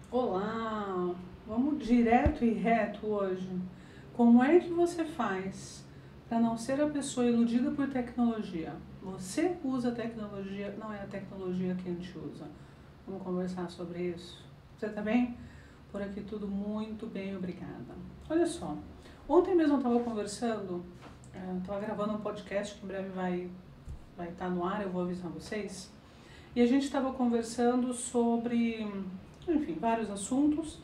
Olá, vamos direto e reto hoje. Como é que você faz para não ser a pessoa iludida por tecnologia? Você usa tecnologia, não é a tecnologia que a gente usa. Vamos conversar sobre isso? Você tá bem? Por aqui tudo muito bem, obrigada. Olha só, ontem mesmo eu estava conversando, estava gravando um podcast que em breve vai estar no ar, eu vou avisar vocês. E a gente estava conversando sobre, enfim, vários assuntos.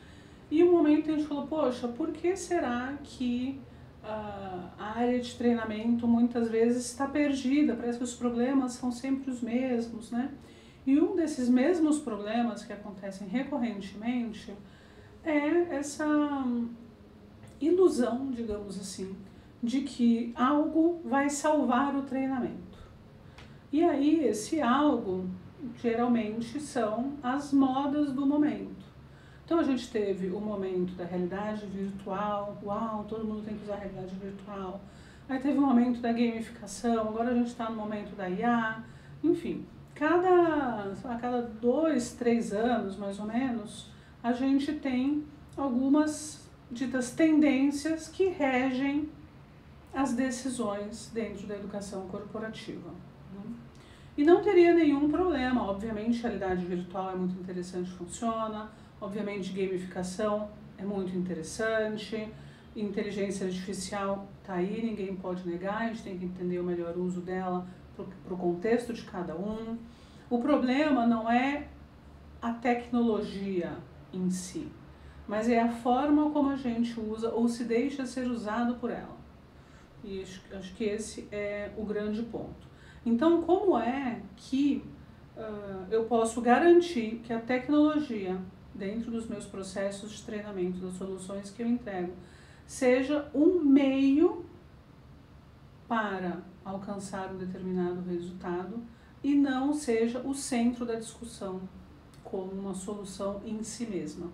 E um momento a gente falou, poxa, por que será que a área de treinamento muitas vezes está perdida? Parece que os problemas são sempre os mesmos, né? E um desses mesmos problemas que acontecem recorrentemente é essa ilusão, digamos assim, de que algo vai salvar o treinamento. E aí, esse algo geralmente são as modas do momento. Então a gente teve o momento da realidade virtual, uau, todo mundo tem que usar a realidade virtual. Aí teve o momento da gamificação, agora a gente está no momento da IA, enfim. A cada 2, 3 anos, mais ou menos, a gente tem algumas ditas tendências que regem as decisões dentro da educação corporativa. E não teria nenhum problema, obviamente realidade virtual é muito interessante, funciona, obviamente gamificação é muito interessante, inteligência artificial está aí, ninguém pode negar, a gente tem que entender o melhor uso dela para o contexto de cada um. O problema não é a tecnologia em si, mas é a forma como a gente usa ou se deixa ser usado por ela. E acho que esse é o grande ponto. Então, como é que eu posso garantir que a tecnologia, dentro dos meus processos de treinamento, das soluções que eu entrego, seja um meio para alcançar um determinado resultado e não seja o centro da discussão como uma solução em si mesma,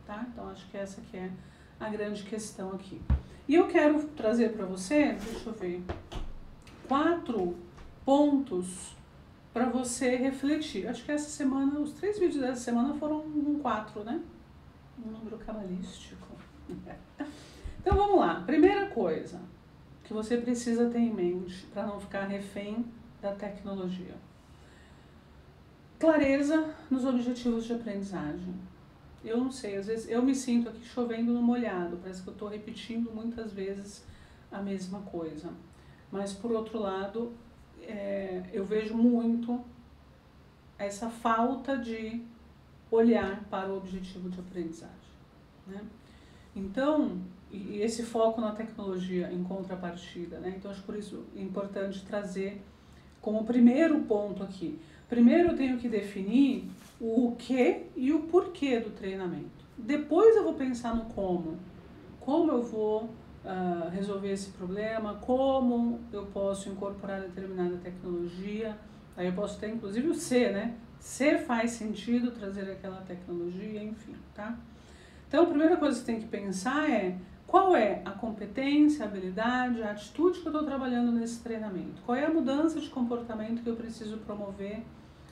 tá? Então, acho que essa que é a grande questão aqui. E eu quero trazer para você, deixa eu ver, 4 pontos para você refletir. Acho que essa semana, os 3 vídeos dessa semana foram 4, né? Um número cabalístico. Então vamos lá. Primeira coisa que você precisa ter em mente para não ficar refém da tecnologia. Clareza nos objetivos de aprendizagem. Eu não sei, às vezes eu me sinto aqui chovendo no molhado, parece que eu estou repetindo muitas vezes a mesma coisa. Mas por outro lado, eu vejo muito essa falta de olhar para o objetivo de aprendizagem, né? Então, e esse foco na tecnologia em contrapartida, né? Então acho por isso importante trazer como primeiro ponto aqui. Primeiro eu tenho que definir o que e o porquê do treinamento. Depois eu vou pensar no como. Como eu vou resolver esse problema, como eu posso incorporar determinada tecnologia. Aí eu posso ter inclusive o C, né? Se faz sentido trazer aquela tecnologia, enfim, tá? Então a primeira coisa que você tem que pensar é qual é a competência, a habilidade, a atitude que eu estou trabalhando nesse treinamento? Qual é a mudança de comportamento que eu preciso promover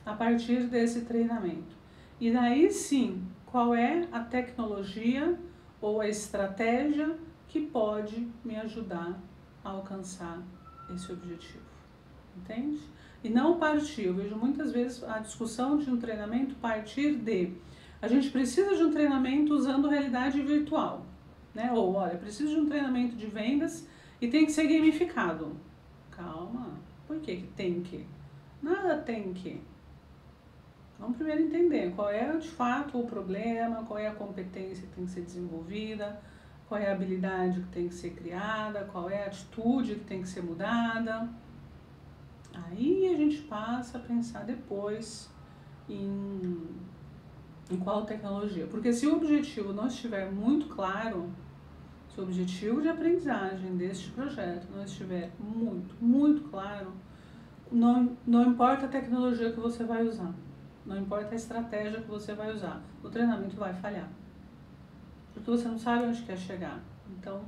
a partir desse treinamento? E daí sim, qual é a tecnologia ou a estratégia que pode me ajudar a alcançar esse objetivo? Entende? E não partir. Eu vejo muitas vezes a discussão de um treinamento partir de a gente precisa de um treinamento usando realidade virtual, né? Ou, olha, preciso de um treinamento de vendas e tem que ser gamificado. Calma, por que tem que? Nada tem que. Vamos primeiro entender qual é de fato o problema, qual é a competência que tem que ser desenvolvida, qual é a habilidade que tem que ser criada, qual é a atitude que tem que ser mudada. Aí a gente passa a pensar depois em qual tecnologia. Porque se o objetivo não estiver muito claro, se o objetivo de aprendizagem deste projeto não estiver muito claro, não importa a tecnologia que você vai usar, não importa a estratégia que você vai usar, o treinamento vai falhar. Porque você não sabe onde quer chegar. Então,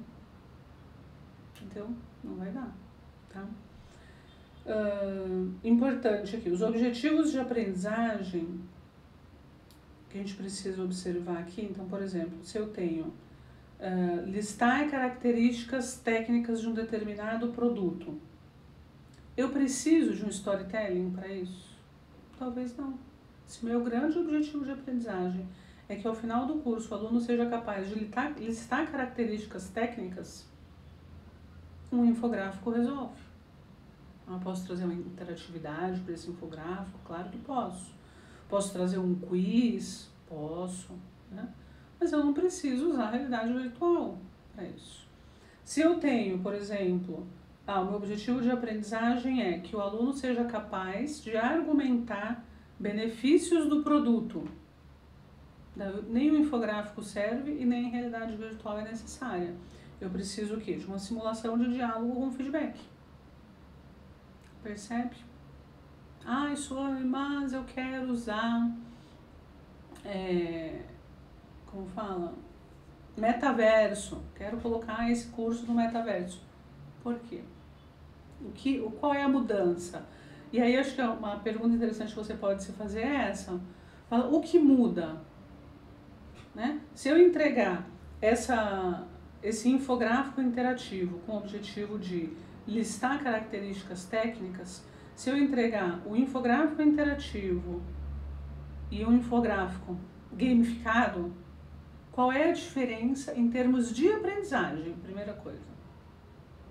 não vai dar, tá? Importante aqui, os objetivos de aprendizagem que a gente precisa observar aqui. Então, por exemplo, se eu tenho listar características técnicas de um determinado produto, eu preciso de um storytelling para isso? Talvez não. Se meu grande objetivo de aprendizagem é que ao final do curso o aluno seja capaz de listar características técnicas, um infográfico resolve. Eu posso trazer uma interatividade para esse infográfico? Claro que posso. Posso trazer um quiz? Posso, né? Mas eu não preciso usar a realidade virtual para isso. Se eu tenho, por exemplo, o meu objetivo de aprendizagem é que o aluno seja capaz de argumentar benefícios do produto, nem o infográfico serve e nem a realidade virtual é necessária. Eu preciso o quê? De uma simulação de diálogo com feedback. Percebe? Mas eu quero usar, como fala? Metaverso. Quero colocar esse curso no metaverso. Por quê? Qual é a mudança? E aí acho que uma pergunta interessante que você pode se fazer é essa. Fala, o que muda? Né? Se eu entregar esse infográfico interativo com o objetivo de listar características técnicas, se eu entregar o infográfico interativo e um infográfico gamificado, qual é a diferença em termos de aprendizagem? Primeira coisa.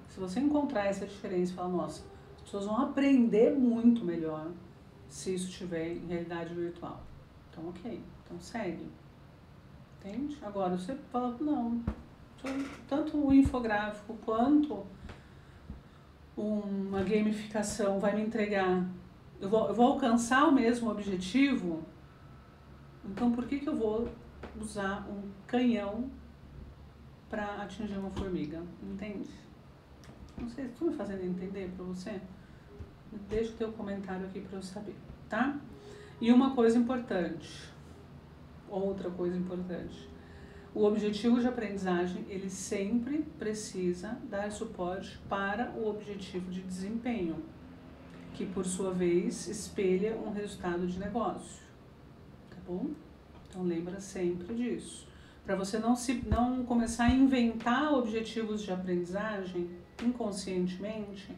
Se você encontrar essa diferença e falar, nossa, as pessoas vão aprender muito melhor se isso estiver em realidade virtual. Então, ok. Então, segue. Entende? Agora, você fala, não, tanto o infográfico quanto uma gamificação vai me entregar, eu vou alcançar o mesmo objetivo, então por que eu vou usar um canhão para atingir uma formiga? Entende? Não sei, estou me fazendo entender para você? Deixa o teu comentário aqui para eu saber, tá? E uma coisa importante, outra coisa importante, o objetivo de aprendizagem, ele sempre precisa dar suporte para o objetivo de desempenho, que por sua vez espelha um resultado de negócio, tá bom? Então lembra sempre disso. Para você não começar a inventar objetivos de aprendizagem inconscientemente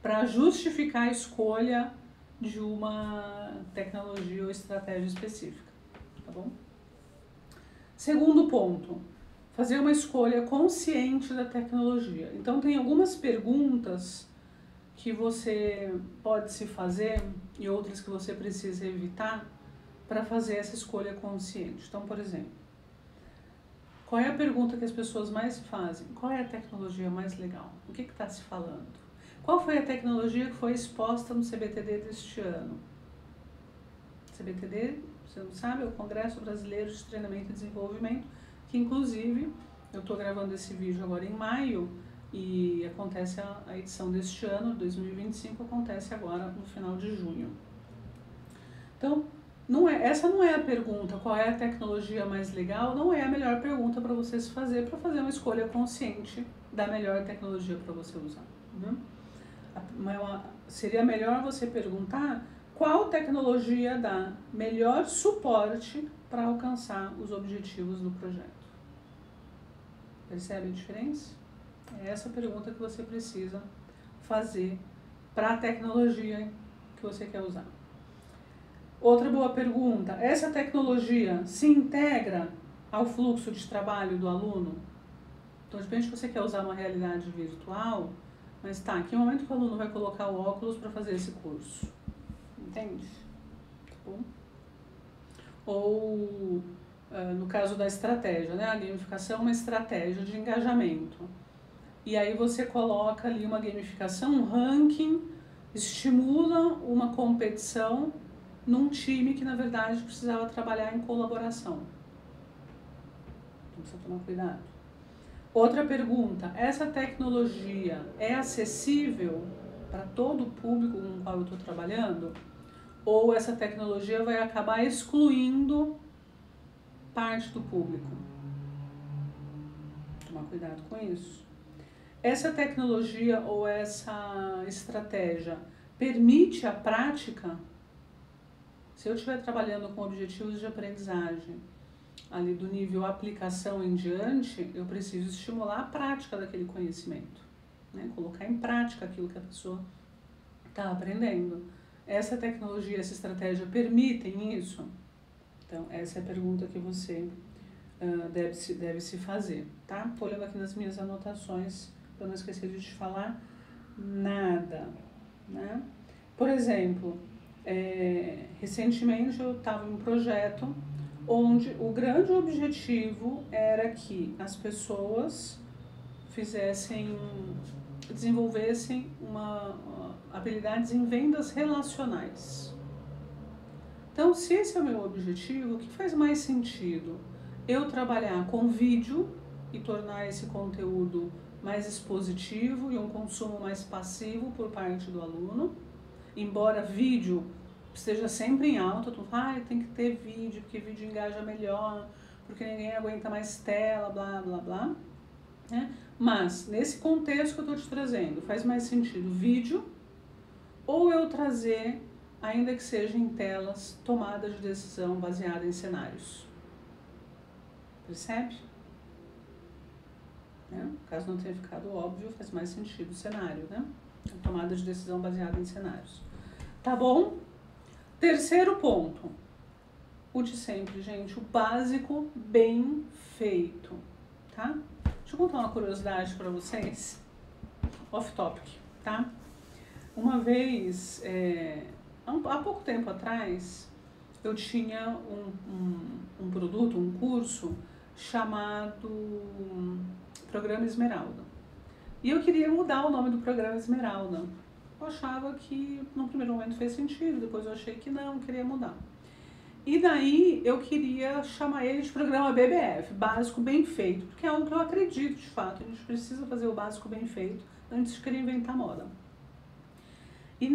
para justificar a escolha de uma tecnologia ou estratégia específica, tá bom? Segundo ponto, fazer uma escolha consciente da tecnologia. Então tem algumas perguntas que você pode se fazer e outras que você precisa evitar para fazer essa escolha consciente. Então, por exemplo, qual é a pergunta que as pessoas mais fazem? Qual é a tecnologia mais legal? O que está se falando? Qual foi a tecnologia que foi exposta no CBTD deste ano? CBTD, você não sabe, é o Congresso Brasileiro de Treinamento e Desenvolvimento, que inclusive, eu estou gravando esse vídeo agora em maio, e acontece a edição deste ano, 2025, acontece agora no final de junho. Então, essa não é a pergunta, qual é a tecnologia mais legal, não é a melhor pergunta para você se fazer, para fazer uma escolha consciente da melhor tecnologia para você usar. Né? Seria melhor você perguntar qual tecnologia dá melhor suporte para alcançar os objetivos do projeto. Percebe a diferença? É essa pergunta que você precisa fazer para a tecnologia que você quer usar. Outra boa pergunta, essa tecnologia se integra ao fluxo de trabalho do aluno? Então, de repente você quer usar uma realidade virtual, mas tá, em que momento que o aluno vai colocar o óculos para fazer esse curso? Entende? Tá bom? Ou, no caso da estratégia, né? A gamificação é uma estratégia de engajamento. E aí você coloca ali uma gamificação, um ranking, estimula uma competição num time que, na verdade, precisava trabalhar em colaboração. Então, precisa tomar cuidado. Outra pergunta, essa tecnologia é acessível para todo o público com o qual eu estou trabalhando? Ou essa tecnologia vai acabar excluindo parte do público? Tomar cuidado com isso. Essa tecnologia ou essa estratégia permite a prática? Se eu estiver trabalhando com objetivos de aprendizagem, ali do nível aplicação em diante, eu preciso estimular a prática daquele conhecimento, né? Colocar em prática aquilo que a pessoa está aprendendo. Essa tecnologia, essa estratégia permitem isso? Então, essa é a pergunta que você deve se fazer, tá? Tô olhando aqui nas minhas anotações para não esquecer de te falar nada, né? Por exemplo, recentemente eu estava em um projeto onde o grande objetivo era que as pessoas desenvolvessem habilidades em vendas relacionais. Então, se esse é o meu objetivo, o que faz mais sentido? Eu trabalhar com vídeo e tornar esse conteúdo mais expositivo e um consumo mais passivo por parte do aluno, embora vídeo esteja sempre em alta, tu fala, tem que ter vídeo, porque vídeo engaja melhor, porque ninguém aguenta mais tela, blá, blá, blá, né? Mas, nesse contexto que eu estou te trazendo, faz mais sentido vídeo ou eu trazer, ainda que seja em telas, tomada de decisão baseada em cenários. Percebe? Né? Caso não tenha ficado óbvio, faz mais sentido o cenário, né? A tomada de decisão baseada em cenários. Tá bom? Terceiro ponto. O de sempre, gente. O básico bem feito. Tá? Deixa eu contar uma curiosidade para vocês. Off topic, tá? Uma vez, há pouco tempo atrás, eu tinha um produto, um curso chamado Programa Esmeralda. E eu queria mudar o nome do Programa Esmeralda. Eu achava que no primeiro momento fez sentido, depois eu achei que não, queria mudar. E daí eu queria chamar ele de Programa BBF, Básico Bem Feito, porque é algo que eu acredito de fato, a gente precisa fazer o básico bem feito antes de querer inventar moda. E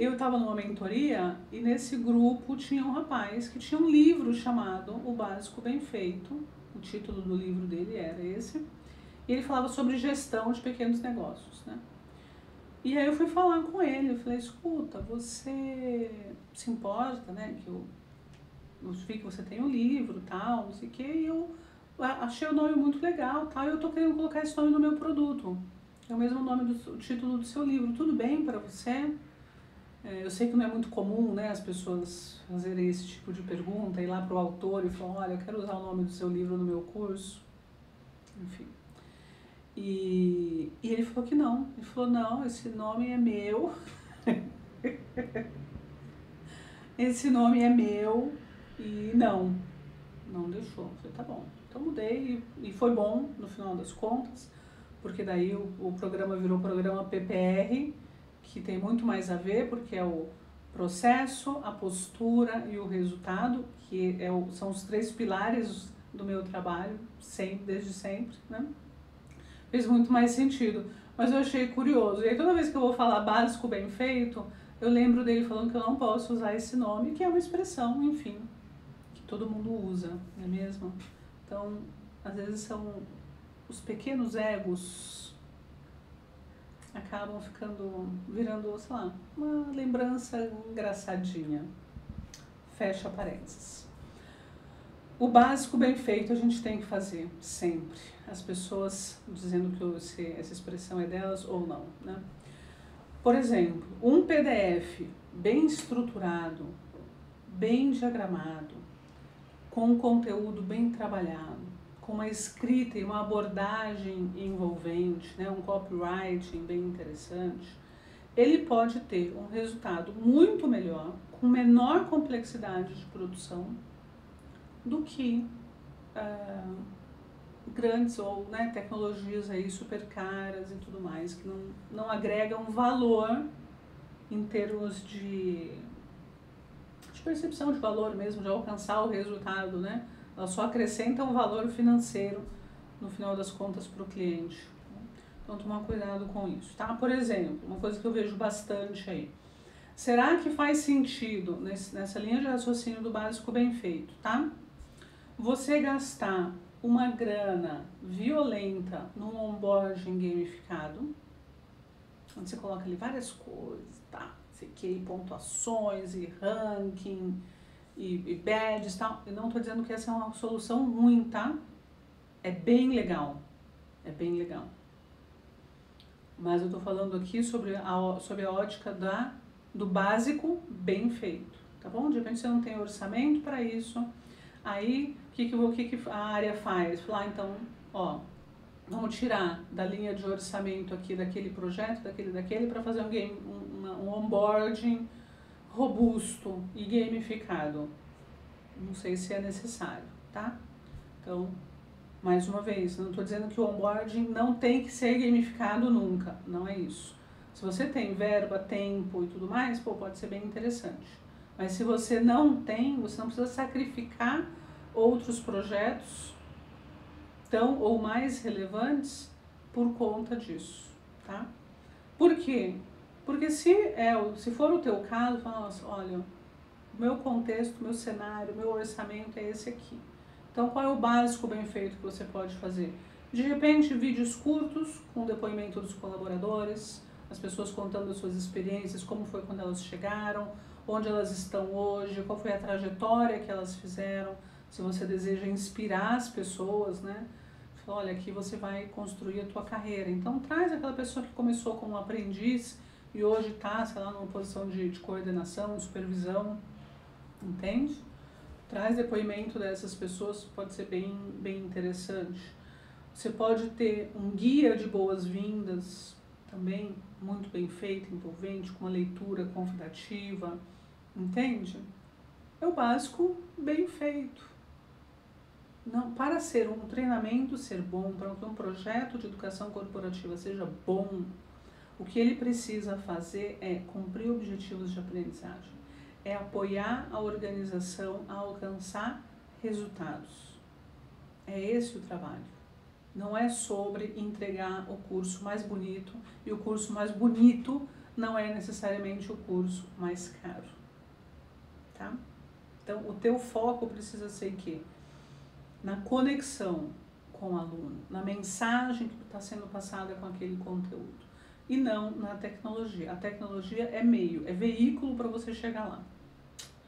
eu estava numa mentoria e nesse grupo tinha um rapaz que tinha um livro chamado O Básico Bem Feito, o título do livro dele era esse, e ele falava sobre gestão de pequenos negócios, né? E aí eu fui falar com ele, eu falei, escuta, você se importa, né, que eu vi que você tem um livro, tal, não sei o que, e eu achei o nome muito legal, tal, e eu tô querendo colocar esse nome no meu produto. É o mesmo nome do título do seu livro, tudo bem para você? Eu sei que não é muito comum, né, as pessoas fazerem esse tipo de pergunta, ir lá pro autor e falar, olha, eu quero usar o nome do seu livro no meu curso, enfim. E ele falou que não, ele falou, não, esse nome é meu, esse nome é meu, e não deixou. Eu falei, tá bom, então mudei e foi bom no final das contas, porque daí o programa virou programa PPR, que tem muito mais a ver, porque é o processo, a postura e o resultado, que são os 3 pilares do meu trabalho, desde sempre, né? Fez muito mais sentido, mas eu achei curioso. E aí toda vez que eu vou falar básico bem feito, eu lembro dele falando que eu não posso usar esse nome, que é uma expressão, enfim, que todo mundo usa, não é mesmo? Então, às vezes são os pequenos egos acabam virando, sei lá, uma lembrança engraçadinha. Fecha parênteses. O básico bem feito a gente tem que fazer, sempre. As pessoas dizendo que essa expressão é delas ou não, né? Por exemplo, um PDF bem estruturado, bem diagramado, com um conteúdo bem trabalhado, com uma escrita e uma abordagem envolvente, né, um copywriting bem interessante, ele pode ter um resultado muito melhor, com menor complexidade de produção, do que grandes ou, né, tecnologias aí super caras e tudo mais, que não agregam valor em termos de percepção de valor mesmo, de alcançar o resultado, né? Elas só acrescentam valor financeiro, no final das contas, para o cliente. Então, tomar cuidado com isso, tá? Por exemplo, uma coisa que eu vejo bastante aí. Será que faz sentido, nessa linha de raciocínio do básico bem feito, tá? Você gastar uma grana violenta num onboarding gamificado, onde você coloca ali várias coisas, tá? Pontuações e ranking e badges e tal. Eu não estou dizendo que essa é uma solução ruim, tá? É bem legal. É bem legal. Mas eu estou falando aqui sobre a ótica do básico bem feito, tá bom? De repente você não tem orçamento para isso, aí o que a área faz? Falar, então, ó, vamos tirar da linha de orçamento aqui daquele projeto, daquele para fazer um onboarding robusto e gamificado. Não sei se é necessário, tá? Então, mais uma vez, não estou dizendo que o onboarding não tem que ser gamificado nunca, não é isso. Se você tem verba, tempo e tudo mais, pô, pode ser bem interessante. Mas se você não tem, você não precisa sacrificar outros projetos tão ou mais relevantes por conta disso, tá? Por quê? Porque se for o teu caso, fala, nossa, olha, o meu contexto, meu cenário, meu orçamento é esse aqui. Então, qual é o básico bem feito que você pode fazer? De repente, vídeos curtos com depoimento dos colaboradores, as pessoas contando as suas experiências, como foi quando elas chegaram, onde elas estão hoje, qual foi a trajetória que elas fizeram. Se você deseja inspirar as pessoas, né? Olha, aqui você vai construir a tua carreira. Então, traz aquela pessoa que começou como aprendiz e hoje está, sei lá, numa posição de coordenação, de supervisão, entende? Traz depoimento dessas pessoas, pode ser bem interessante. Você pode ter um guia de boas-vindas, também muito bem feito, envolvente, com uma leitura convidativa, entende? É o básico bem feito. Não, para ser um treinamento ser bom, para que um projeto de educação corporativa seja bom, o que ele precisa fazer é cumprir objetivos de aprendizagem, é apoiar a organização a alcançar resultados. É esse o trabalho. Não é sobre entregar o curso mais bonito, e o curso mais bonito não é necessariamente o curso mais caro. Tá? Então, o teu foco precisa ser em quê? Na conexão com o aluno, na mensagem que está sendo passada com aquele conteúdo, e não na tecnologia. A tecnologia é meio, é veículo para você chegar lá,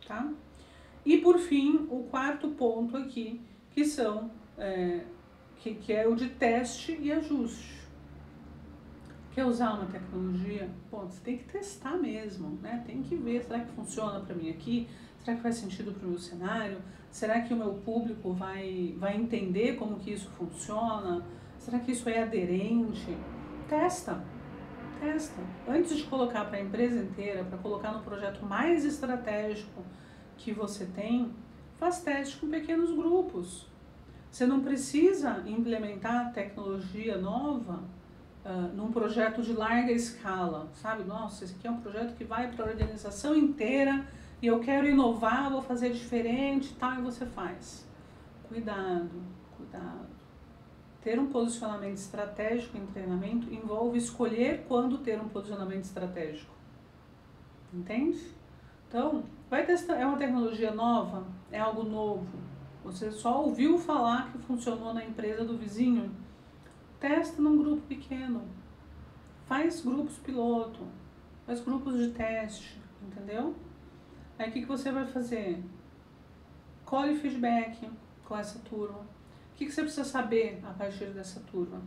tá? E por fim, o quarto ponto aqui, que é o de teste e ajuste. Quer usar uma tecnologia? Bom, você tem que testar mesmo, né? Tem que ver, será que funciona para mim aqui? Será que faz sentido para o meu cenário? Será que o meu público vai entender como que isso funciona? Será que isso é aderente? Testa. Antes de colocar para a empresa inteira, para colocar no projeto mais estratégico que você tem, faz teste com pequenos grupos. Você não precisa implementar tecnologia nova num projeto de larga escala, sabe? Nossa, esse aqui é um projeto que vai para a organização inteira e eu quero inovar, vou fazer diferente, tal, e você faz. Cuidado. Ter um posicionamento estratégico em treinamento envolve escolher quando ter um posicionamento estratégico. Entende? Então, vai testar, é uma tecnologia nova? É algo novo? Você só ouviu falar que funcionou na empresa do vizinho? Testa num grupo pequeno. Faz grupos piloto. Faz grupos de teste. Entendeu? Aí o que você vai fazer? Colhe feedback com essa turma. O que você precisa saber a partir dessa turma?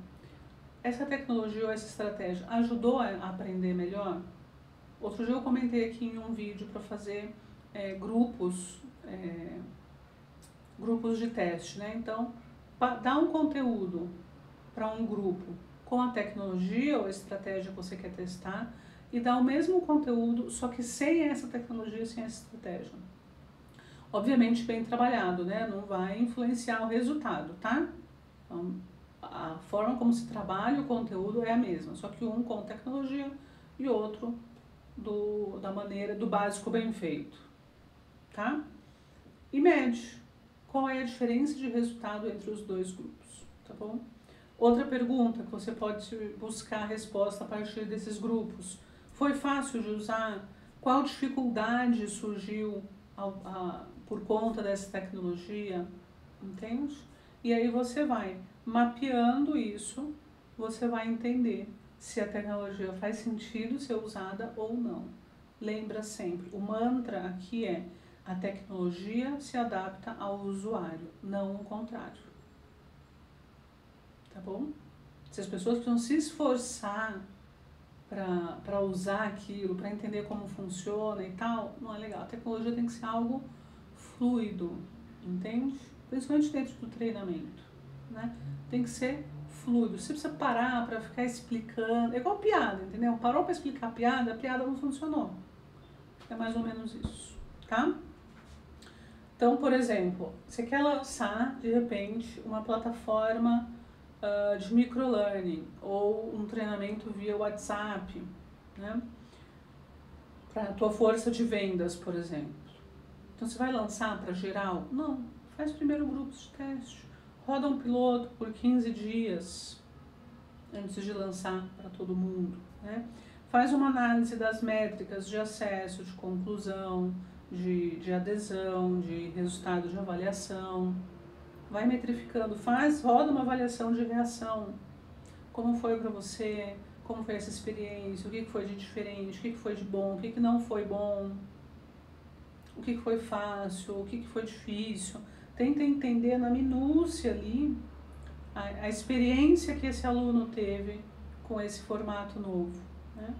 Essa tecnologia ou essa estratégia ajudou a aprender melhor? Outro dia eu comentei aqui em um vídeo para fazer grupos de teste, né? Então, dá um conteúdo para um grupo com a tecnologia ou a estratégia que você quer testar e dá o mesmo conteúdo, só que sem essa tecnologia, sem essa estratégia. Obviamente bem trabalhado, né? Não vai influenciar o resultado, tá? Então, a forma como se trabalha o conteúdo é a mesma, só que um com tecnologia e outro da maneira do básico bem feito, tá? E mede qual é a diferença de resultado entre os dois grupos, tá bom? Outra pergunta que você pode buscar a resposta a partir desses grupos. Foi fácil de usar? Qual dificuldade surgiu por conta dessa tecnologia? Entende? E aí você vai mapeando isso, você vai entender se a tecnologia faz sentido ser usada ou não. Lembra sempre, o mantra aqui é: A tecnologia se adapta ao usuário, não o contrário. Tá bom? Se as pessoas precisam se esforçar para usar aquilo, para entender como funciona e tal, não é legal. A tecnologia tem que ser algo fluido, entende? Principalmente dentro do treinamento, né? Tem que ser fluido. Você precisa parar para ficar explicando, é igual piada, entendeu? Parou para explicar a piada não funcionou. É mais ou menos isso, tá? Então, por exemplo, você quer lançar, de repente, uma plataforma de microlearning ou um treinamento via WhatsApp, né? Para a tua força de vendas, por exemplo. Então, você vai lançar para geral? Não. Faz primeiro grupos de teste. Roda um piloto por 15 dias antes de lançar para todo mundo, né? Faz uma análise das métricas de acesso, de conclusão, de adesão, de resultado de avaliação. Vai metrificando, roda uma avaliação de reação. Como foi para você? Como foi essa experiência? O que foi de diferente? O que foi de bom? O que não foi bom? O que foi fácil? O que foi difícil? Tenta entender na minúcia ali a experiência que esse aluno teve com esse formato novo, né?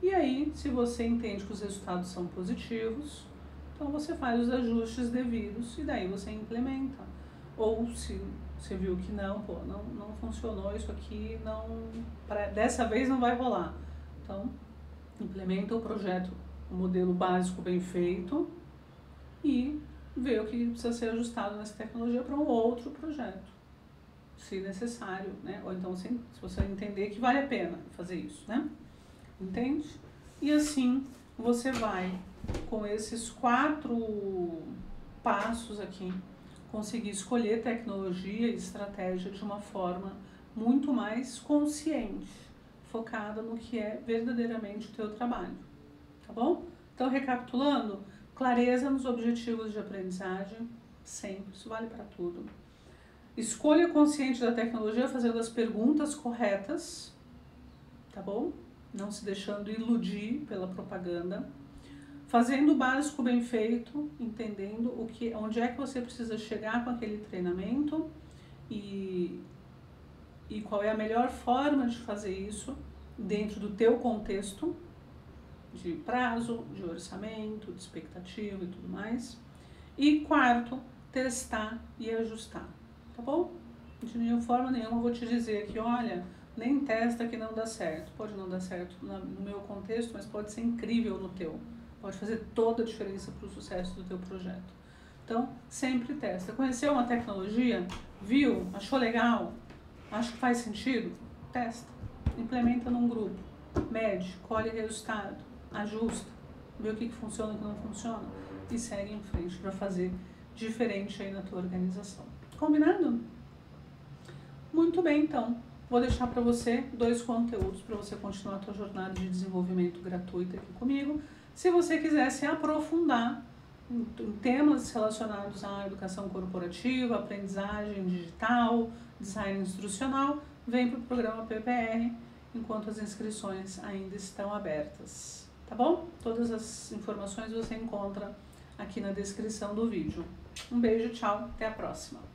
E aí, se você entende que os resultados são positivos, então você faz os ajustes devidos e daí você implementa. Ou se você viu que não funcionou isso aqui, dessa vez não vai rolar. Então, implementa o projeto, o modelo básico bem feito e vê o que precisa ser ajustado nessa tecnologia para um outro projeto, se necessário, né? Ou então se você entender que vale a pena fazer isso, né? Entende? E assim você vai, com esses 4 passos aqui, conseguir escolher tecnologia e estratégia de uma forma muito mais consciente, focada no que é verdadeiramente o teu trabalho, tá bom? Então, recapitulando, clareza nos objetivos de aprendizagem, sempre, isso vale para tudo. Escolha consciente da tecnologia, fazendo as perguntas corretas, tá bom? Não se deixando iludir pela propaganda. Fazendo o básico bem feito, entendendo onde é que você precisa chegar com aquele treinamento e qual é a melhor forma de fazer isso dentro do teu contexto de prazo, de orçamento, de expectativa e tudo mais. E quarto, testar e ajustar, tá bom? De nenhuma forma nenhuma eu vou te dizer que, olha, nem testa que não dá certo. Pode não dar certo no meu contexto, mas pode ser incrível no teu. Pode fazer toda a diferença para o sucesso do teu projeto. Então, sempre testa. Conheceu uma tecnologia? Viu? Achou legal? Acho que faz sentido? Testa. Implementa num grupo. Mede, colhe resultado, ajusta, vê o que funciona e o que não funciona e segue em frente para fazer diferente aí na tua organização. Combinado? Muito bem, então. Vou deixar para você 2 conteúdos para você continuar a tua jornada de desenvolvimento gratuita aqui comigo. Se você quiser se aprofundar em temas relacionados à educação corporativa, aprendizagem digital, design instrucional, vem para o programa PPR, enquanto as inscrições ainda estão abertas. Tá bom? Todas as informações você encontra aqui na descrição do vídeo. Um beijo, tchau, até a próxima.